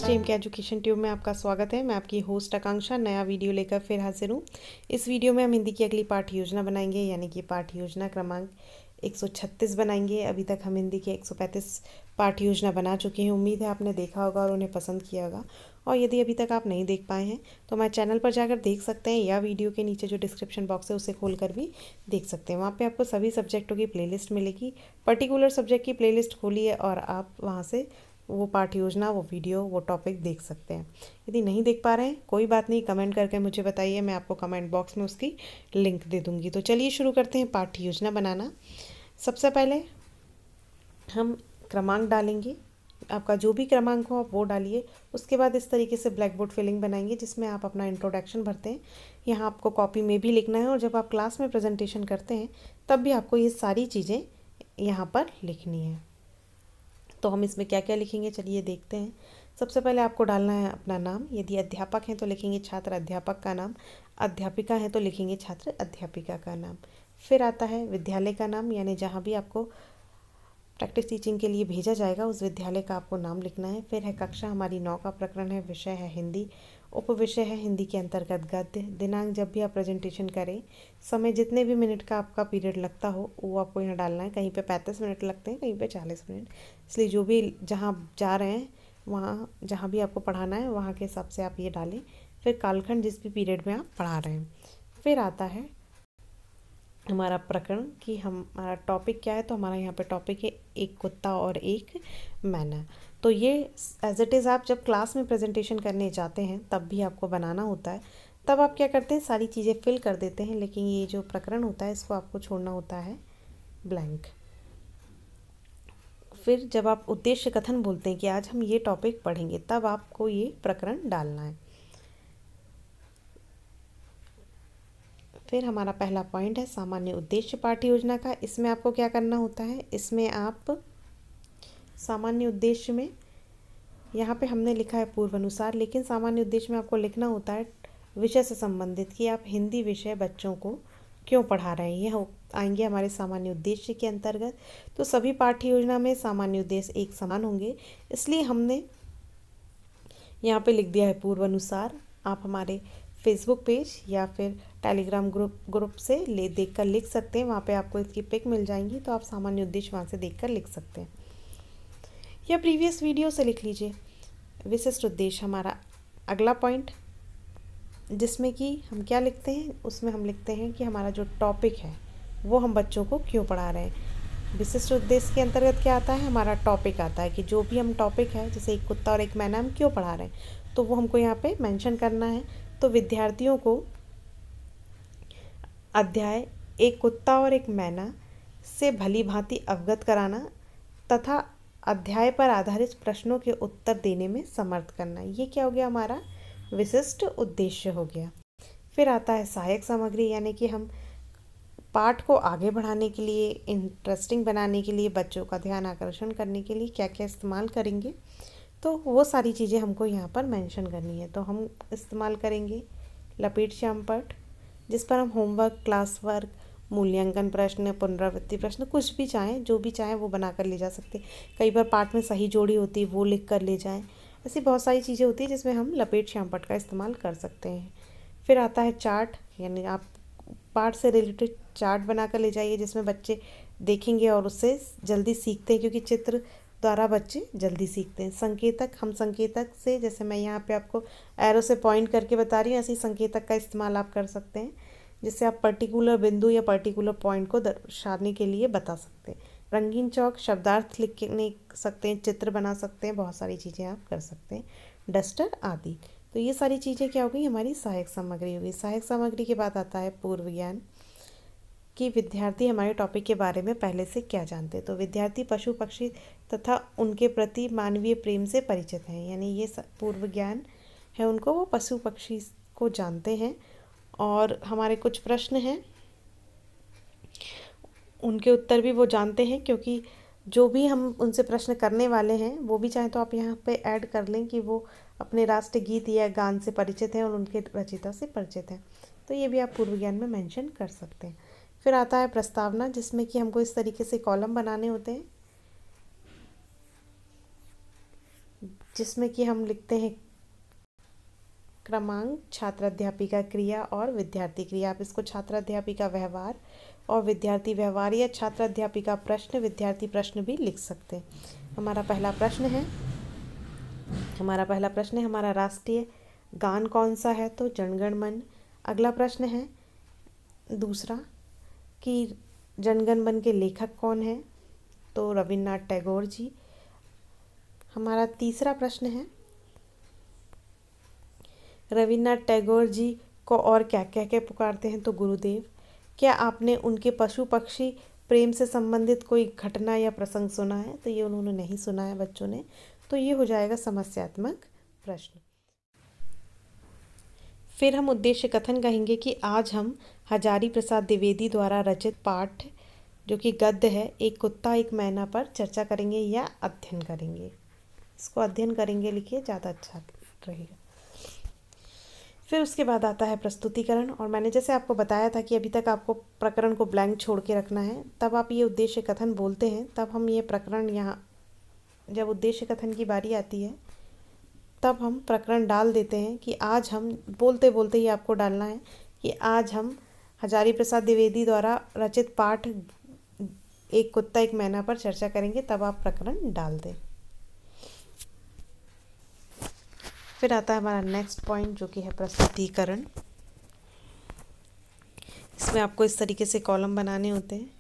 Stream के education tube में आपका स्वागत है। मैं आपकी होस्ट आकांक्षा नया वीडियो लेकर फिर हाजिर हूँ। इस वीडियो में हम हिंदी की अगली पाठ योजना बनाएंगे, यानी कि पाठ योजना क्रमांक 136 बनाएंगे। अभी तक हम हिंदी के 135 पाठ योजना बना चुके हैं। उम्मीद है आपने देखा होगा और उन्हें पसंद किया होगा। और यदि अभी तक आप नहीं देख पाए हैं तो हमारे चैनल पर जाकर देख सकते हैं, या वीडियो के नीचे जो डिस्क्रिप्शन बॉक्स है उसे खोलकर भी देख सकते हैं। वहाँ पे आपको सभी सब्जेक्टों की प्लेलिस्ट मिलेगी। पर्टिकुलर सब्जेक्ट की प्लेलिस्ट खोलिए और आप वहाँ से वो पाठ योजना, वो वीडियो, वो टॉपिक देख सकते हैं। यदि नहीं देख पा रहे हैं कोई बात नहीं, कमेंट करके मुझे बताइए, मैं आपको कमेंट बॉक्स में उसकी लिंक दे दूँगी। तो चलिए शुरू करते हैं पाठ योजना बनाना। सबसे पहले हम क्रमांक डालेंगे। आपका जो भी क्रमांक हो आप वो डालिए। उसके बाद इस तरीके से ब्लैक बोर्ड फिलिंग बनाएंगे जिसमें आप अपना इंट्रोडक्शन भरते हैं। यहाँ आपको कॉपी में भी लिखना है और जब आप क्लास में प्रेजेंटेशन करते हैं तब भी आपको ये सारी चीज़ें यहाँ पर लिखनी है। तो हम इसमें क्या क्या लिखेंगे चलिए देखते हैं। सबसे पहले आपको डालना है अपना नाम। यदि अध्यापक हैं तो लिखेंगे छात्र अध्यापक का नाम, अध्यापिका हैं तो लिखेंगे छात्र अध्यापिका का नाम। फिर आता है विद्यालय का नाम, यानी जहाँ भी आपको प्रैक्टिस टीचिंग के लिए भेजा जाएगा उस विद्यालय का आपको नाम लिखना है। फिर है कक्षा, हमारी 9 का प्रकरण है, विषय है हिंदी, उपविषय है हिंदी के अंतर्गत गद्य, दिनांक जब भी आप प्रेजेंटेशन करें, समय जितने भी मिनट का आपका पीरियड लगता हो वो आपको यहाँ डालना है। कहीं पे 35 मिनट लगते हैं, कहीं पे 40 मिनट, इसलिए जो भी जहाँ जा रहे हैं वहाँ जहाँ भी आपको पढ़ाना है वहाँ के हिसाब से आप ये डालें। फिर कालखंड जिस भी पीरियड में आप पढ़ा रहे हैं। फिर आता है हमारा प्रकरण कि हमारा टॉपिक क्या है। तो हमारा यहाँ पे टॉपिक है एक कुत्ता और एक मैना। तो ये एज इट इज़ आप जब क्लास में प्रेजेंटेशन करने जाते हैं तब भी आपको बनाना होता है। तब आप क्या करते हैं, सारी चीज़ें फिल कर देते हैं, लेकिन ये जो प्रकरण होता है इसको आपको छोड़ना होता है ब्लैंक। फिर जब आप उद्देश्य कथन बोलते हैं कि आज हम ये टॉपिक पढ़ेंगे, तब आपको ये प्रकरण डालना है। फिर हमारा पहला पॉइंट है सामान्य उद्देश्य पाठ्य योजना का। इसमें आपको क्या करना होता है, इसमें आप सामान्य उद्देश्य में यहाँ पे हमने लिखा है पूर्वानुसार, लेकिन सामान्य उद्देश्य में आपको लिखना होता है विषय से संबंधित कि आप हिंदी विषय बच्चों को क्यों पढ़ा रहे हैं। यह आएंगे हमारे सामान्य उद्देश्य के अंतर्गत। तो सभी पाठ्य योजना में सामान्य उद्देश्य एक समान होंगे, इसलिए हमने यहाँ पे लिख दिया है पूर्वानुसार। आप हमारे फेसबुक पेज या फिर टेलीग्राम ग्रुप से देखकर लिख सकते हैं। वहाँ पे आपको इसकी पिक मिल जाएंगी, तो आप सामान्य उद्देश्य वहाँ से देखकर लिख सकते हैं, या प्रीवियस वीडियो से लिख लीजिए। विशिष्ट उद्देश्य हमारा अगला पॉइंट, जिसमें कि हम क्या लिखते हैं, उसमें हम लिखते हैं कि हमारा जो टॉपिक है वो हम बच्चों को क्यों पढ़ा रहे हैं। विशिष्ट उद्देश्य के अंतर्गत क्या आता है, हमारा टॉपिक आता है कि जो भी हम टॉपिक है, जैसे एक कुत्ता और एक मैना हम क्यों पढ़ा रहे हैं, तो वो हमको यहाँ पे मेंशन करना है। तो विद्यार्थियों को अध्याय एक कुत्ता और एक मैना से भली भांति अवगत कराना तथा अध्याय पर आधारित प्रश्नों के उत्तर देने में समर्थ करना, ये क्या हो गया, हमारा विशिष्ट उद्देश्य हो गया। फिर आता है सहायक सामग्री, यानी कि हम पाठ को आगे बढ़ाने के लिए, इंटरेस्टिंग बनाने के लिए, बच्चों का ध्यान आकर्षण करने के लिए क्या क्या इस्तेमाल करेंगे, तो वो सारी चीज़ें हमको यहाँ पर मेंशन करनी है। तो हम इस्तेमाल करेंगे लपेट श्याम पट, जिस पर हम होमवर्क, क्लास वर्क, मूल्यांकन प्रश्न, पुनरावृत्ति प्रश्न, कुछ भी चाहें, जो भी चाहें वो बना कर ले जा सकते हैं। कई बार पाठ में सही जोड़ी होती है वो लिख कर ले जाएं। ऐसी बहुत सारी चीज़ें होती हैं जिसमें हम लपेट श्याम पट का इस्तेमाल कर सकते हैं। फिर आता है चार्ट, यानी आप पाठ से रिलेटेड चार्ट बना कर ले जाइए जिसमें बच्चे देखेंगे और उससे जल्दी सीखते हैं, क्योंकि चित्र द्वारा बच्चे जल्दी सीखते हैं। संकेतक, हम संकेतक से, जैसे मैं यहाँ पे आपको एरो से पॉइंट करके बता रही हूँ, ऐसे ही संकेतक का इस्तेमाल आप कर सकते हैं, जिससे आप पर्टिकुलर बिंदु या पर्टिकुलर पॉइंट को दर्शाने के लिए बता सकते हैं। रंगीन चौक, शब्दार्थ लिख सकते हैं, चित्र बना सकते हैं, बहुत सारी चीज़ें आप कर सकते हैं, डस्टर आदि। तो ये सारी चीज़ें क्या हो गई, हमारी सहायक सामग्री होगी। सहायक सामग्री के बाद आता है पूर्व ज्ञान, कि विद्यार्थी हमारे टॉपिक के बारे में पहले से क्या जानते हैं। तो विद्यार्थी पशु पक्षी तथा उनके प्रति मानवीय प्रेम से परिचित हैं, यानी ये पूर्व ज्ञान है उनको, वो पशु पक्षी को जानते हैं। और हमारे कुछ प्रश्न हैं उनके उत्तर भी वो जानते हैं, क्योंकि जो भी हम उनसे प्रश्न करने वाले हैं वो भी चाहें तो आप यहाँ पे ऐड कर लें कि वो अपने राष्ट्रीय गीत या गान से परिचित हैं और उनके रचयिता से परिचित हैं। तो ये भी आप पूर्व ज्ञान में मेंशन कर सकते हैं। फिर आता है प्रस्तावना, जिसमें कि हमको इस तरीके से कॉलम बनाने होते हैं जिसमें कि हम लिखते हैं क्रमांक, छात्र अध्यापिका क्रिया और विद्यार्थी क्रिया। आप इसको छात्र अध्यापिका व्यवहार और विद्यार्थी व्यवहार या छात्र अध्यापिका प्रश्न, विद्यार्थी प्रश्न भी लिख सकते हैं। हमारा पहला प्रश्न है हमारा राष्ट्रीय गान कौन सा है, तो जनगण मन। अगला प्रश्न है दूसरा कि जनगण मन के लेखक कौन है, तो रविन्द्रनाथ टैगोर जी। हमारा तीसरा प्रश्न है रविन्द्रनाथ टैगोर जी को और क्या कह के पुकारते हैं, तो गुरुदेव। क्या आपने उनके पशु पक्षी प्रेम से संबंधित कोई घटना या प्रसंग सुना है, तो ये उन्होंने नहीं सुना है बच्चों ने, तो ये हो जाएगा समस्यात्मक प्रश्न। फिर हम उद्देश्य कथन कहेंगे कि आज हम हजारी प्रसाद द्विवेदी द्वारा रचित पाठ जो कि गद्य है, एक कुत्ता एक मैना पर चर्चा करेंगे या अध्ययन करेंगे। इसको अध्ययन करेंगे लिखिए, ज़्यादा अच्छा रहेगा। फिर उसके बाद आता है प्रस्तुतिकरण, और मैंने जैसे आपको बताया था कि अभी तक आपको प्रकरण को ब्लैंक छोड़ के रखना है। तब आप ये उद्देश्य कथन बोलते हैं, तब हम ये प्रकरण यहाँ जब उद्देश्य कथन की बारी आती है तब हम प्रकरण डाल देते हैं कि आज हम बोलते बोलते ही आपको डालना है कि आज हम हजारी प्रसाद द्विवेदी द्वारा रचित पाठ एक कुत्ता एक मैना पर चर्चा करेंगे, तब आप प्रकरण डाल दें। फिर आता है हमारा नेक्स्ट पॉइंट जो कि है प्रस्तुतिकरण। इसमें आपको इस तरीके से कॉलम बनाने होते हैं।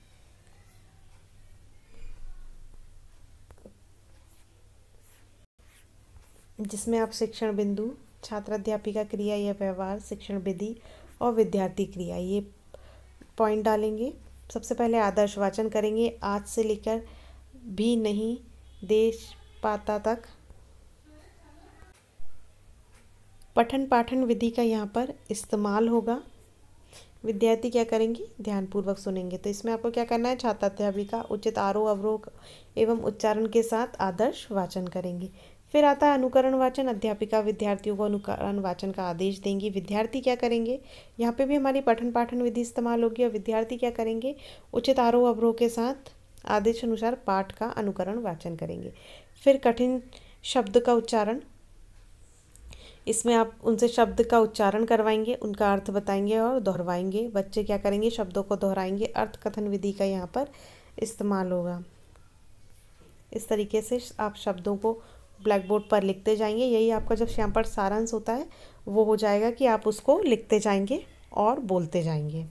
जिसमें आप शिक्षण बिंदु, छात्र अध्यापिका क्रिया या व्यवहार, शिक्षण विधि और विद्यार्थी क्रिया ये पॉइंट डालेंगे। सबसे पहले आदर्श वाचन करेंगे, आज से लेकर भी नहीं देश पाता तक। पठन पाठन विधि का यहाँ पर इस्तेमाल होगा। विद्यार्थी क्या करेंगे, ध्यानपूर्वक सुनेंगे। तो इसमें आपको क्या करना है, छात्र अध्यापिका उचित आरोह अवरोह एवं उच्चारण के साथ आदर्श वाचन करेंगे। फिर आता है अनुकरण वाचन, अध्यापिका विद्यार्थियों को अनुकरण वाचन का आदेश देंगी। विद्यार्थी क्या करेंगे, यहाँ पे भी हमारी पठन पाठन विधि इस्तेमाल होगी, और विद्यार्थी क्या करेंगे, उचित आरोह अवरोह के साथ आदेश अनुसार पाठ का अनुकरण वाचन करेंगे। फिर कठिन शब्द का उच्चारण, इसमें आप उनसे शब्द का उच्चारण करवाएंगे, उनका अर्थ बताएंगे और दोहराएंगे। बच्चे क्या करेंगे, शब्दों को दोहराएंगे। अर्थ कथन विधि का यहाँ पर इस्तेमाल होगा। इस तरीके से आप शब्दों को ब्लैक बोर्ड पर लिखते जाएंगे। यही आपका जब श्यामपठ सारांश होता है वो हो जाएगा कि आप उसको लिखते जाएंगे और बोलते जाएंगे।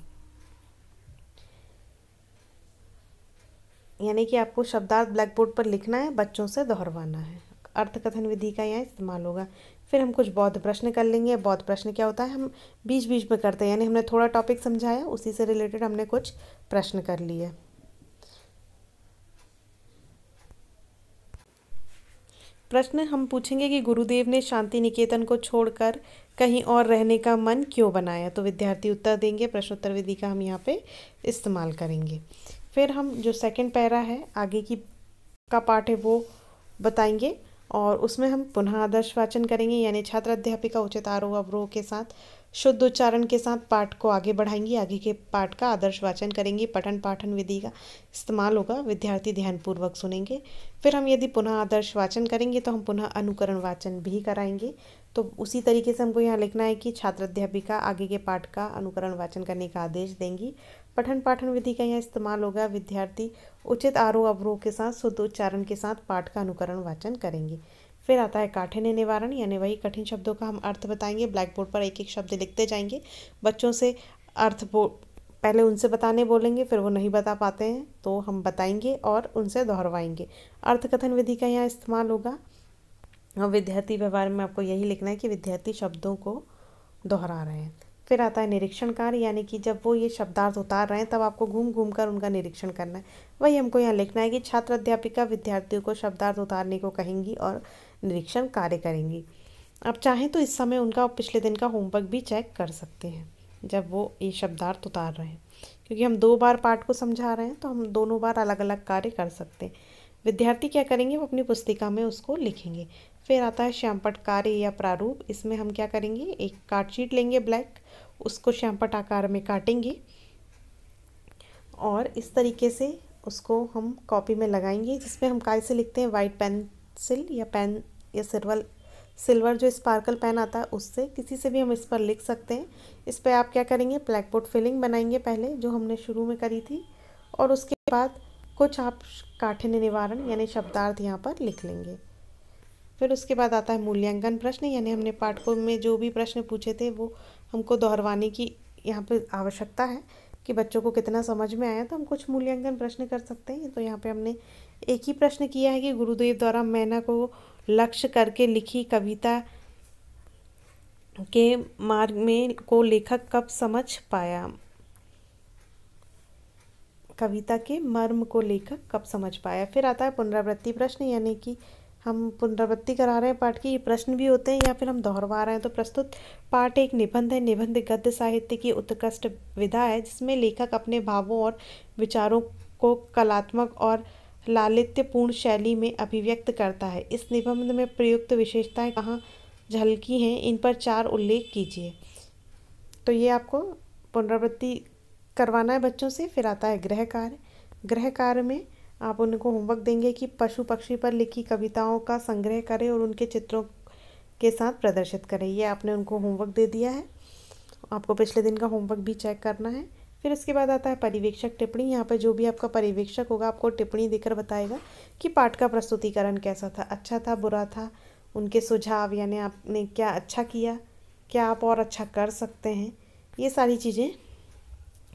यानी कि आपको शब्दार्थ ब्लैक बोर्ड पर लिखना है, बच्चों से दोहरवाना है। अर्थ कथन विधि का यहाँ इस्तेमाल होगा। फिर हम कुछ बौद्ध प्रश्न कर लेंगे। बौद्ध प्रश्न क्या होता है, हम बीच बीच में करते हैं, यानी हमने थोड़ा टॉपिक समझाया, उसी से रिलेटेड हमने कुछ प्रश्न कर लिए। प्रश्न हम पूछेंगे कि गुरुदेव ने शांति निकेतन को छोड़कर कहीं और रहने का मन क्यों बनाया, तो विद्यार्थी उत्तर देंगे। प्रश्नोत्तर विधि का हम यहाँ पे इस्तेमाल करेंगे। फिर हम जो सेकंड पैरा है आगे की का पाठ है वो बताएंगे, और उसमें हम पुनः आदर्श वाचन करेंगे, यानी छात्र अध्यापिका उचित आरोह अवरोह के साथ शुद्ध उच्चारण के साथ पाठ को आगे बढ़ाएंगी। आगे के पाठ का आदर्श वाचन करेंगे। पठन पाठन विधि का इस्तेमाल होगा। विद्यार्थी ध्यानपूर्वक सुनेंगे। फिर हम यदि पुनः आदर्श वाचन करेंगे तो हम पुनः अनुकरण वाचन भी कराएंगे। तो उसी तरीके से हमको यहाँ लिखना है कि छात्र अध्यापिका आगे के पाठ का अनुकरण वाचन करने का आदेश देंगी। पठन पाठन विधि का यहाँ इस्तेमाल होगा। विद्यार्थी उचित आरोह अवरोह के साथ शुद्ध उच्चारण के साथ पाठ का अनुकरण वाचन करेंगे। फिर आता है काठिन्य निवारण, यानी वही कठिन शब्दों का हम अर्थ बताएंगे। ब्लैक बोर्ड पर एक एक शब्द लिखते जाएंगे। बच्चों से अर्थ पहले उनसे बताने बोलेंगे, फिर वो नहीं बता पाते हैं तो हम बताएंगे और उनसे दोहरवाएंगे। अर्थ कथन विधि का यहाँ इस्तेमाल होगा। और विद्यार्थी व्यवहार में आपको यही लिखना है कि विद्यार्थी शब्दों को दोहरा रहे हैं। फिर आता है निरीक्षण कार्य, यानी कि जब वो ये शब्दार्थ उतार रहे हैं तब आपको घूम घूम कर उनका निरीक्षण करना है। वही हमको यहाँ लिखना है कि छात्र अध्यापिका विद्यार्थियों को शब्दार्थ उतारने को कहेंगी और निरीक्षण कार्य करेंगी। आप चाहें तो इस समय उनका पिछले दिन का होमवर्क भी चेक कर सकते हैं जब वो ये शब्दार्थ उतार रहे हैं, क्योंकि हम 2 बार पाठ को समझा रहे हैं तो हम दोनों बार अलग अलग कार्य कर सकते हैं। विद्यार्थी क्या करेंगे, वो अपनी पुस्तिका में उसको लिखेंगे। फिर आता है श्यामपट्ट कार्य या प्रारूप। इसमें हम क्या करेंगे, एक कार्ड शीट लेंगे ब्लैक, उसको श्यामपट्ट आकार में काटेंगे और इस तरीके से उसको हम कॉपी में लगाएंगे, जिसमें हम काय से लिखते हैं, वाइट पेंसिल या पेन या सिल्वर जो स्पार्कल पेन आता है उससे, किसी से भी हम इस पर लिख सकते हैं। इस पर आप क्या करेंगे, ब्लैक बोर्ड फिलिंग बनाएंगे पहले, जो हमने शुरू में करी थी, और उसके बाद कुछ आप काठिन्य निवारण यानी शब्दार्थ यहाँ पर लिख लेंगे। फिर उसके बाद आता है मूल्यांकन प्रश्न, यानी हमने पाठकों में जो भी प्रश्न पूछे थे वो हमको दोहरवाने की यहाँ पर आवश्यकता है कि बच्चों को कितना समझ में आया, तो हम कुछ मूल्यांकन प्रश्न कर सकते हैं। तो यहाँ पे हमने एक ही प्रश्न किया है कि गुरुदेव द्वारा मैना को लक्ष्य करके लिखी कविता के मार्ग में को लेखक कब समझ पाया, कविता के मर्म को लेखक कब समझ पाया। फिर आता है पुनरावृत्ति प्रश्न, यानी कि हम पुनरावृत्ति करा रहे हैं पाठ की, ये प्रश्न भी होते हैं या फिर हम दोहरवा रहे हैं। तो प्रस्तुत पाठ एक निबंध है। निबंध गद्य साहित्य की उत्कृष्ट विधा है जिसमें लेखक अपने भावों और विचारों को कलात्मक और लालित्यपूर्ण शैली में अभिव्यक्त करता है। इस निबंध में प्रयुक्त विशेषताएं कहाँ झलकी हैं, इन पर 4 उल्लेख कीजिए। तो ये आपको पुनरावृत्ति करवाना है बच्चों से। फिर आता है गृह कार्य। गृह कार्य में आप उनको होमवर्क देंगे कि पशु पक्षी पर लिखी कविताओं का संग्रह करें और उनके चित्रों के साथ प्रदर्शित करें। ये आपने उनको होमवर्क दे दिया है, आपको पिछले दिन का होमवर्क भी चेक करना है। फिर उसके बाद आता है परिवेक्षक टिप्पणी। यहाँ पर जो भी आपका परिवेक्षक होगा आपको टिप्पणी देकर बताएगा कि पाठ का प्रस्तुतिकरण कैसा था, अच्छा था, बुरा था, उनके सुझाव यानी आपने क्या अच्छा किया, क्या आप और अच्छा कर सकते हैं, ये सारी चीज़ें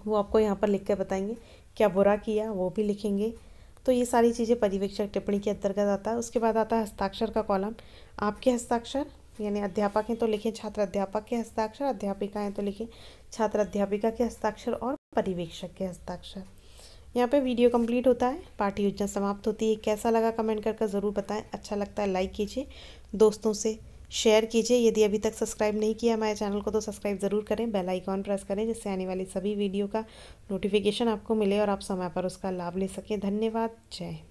वो आपको यहाँ पर लिख कर बताएंगे। क्या बुरा किया वो भी लिखेंगे। तो ये सारी चीज़ें परिवेक्षक टिप्पणी के अंतर्गत आता है। उसके बाद आता है हस्ताक्षर का कॉलम। आपके हस्ताक्षर यानी अध्यापक हैं तो लिखें छात्र अध्यापक के हस्ताक्षर, अध्यापिका हैं तो लिखें छात्र अध्यापिका के हस्ताक्षर और परिवेक्षक के हस्ताक्षर। यहाँ पे वीडियो कंप्लीट होता है, पाठ योजना समाप्त होती है। कैसा लगा कमेंट करके ज़रूर बताएं। अच्छा लगता है लाइक कीजिए, दोस्तों से शेयर कीजिए। यदि अभी तक सब्सक्राइब नहीं किया हमारे चैनल को तो सब्सक्राइब ज़रूर करें, बेल आइकॉन प्रेस करें जिससे आने वाली सभी वीडियो का नोटिफिकेशन आपको मिले और आप समय पर उसका लाभ ले सकें। धन्यवाद। जय हिंद।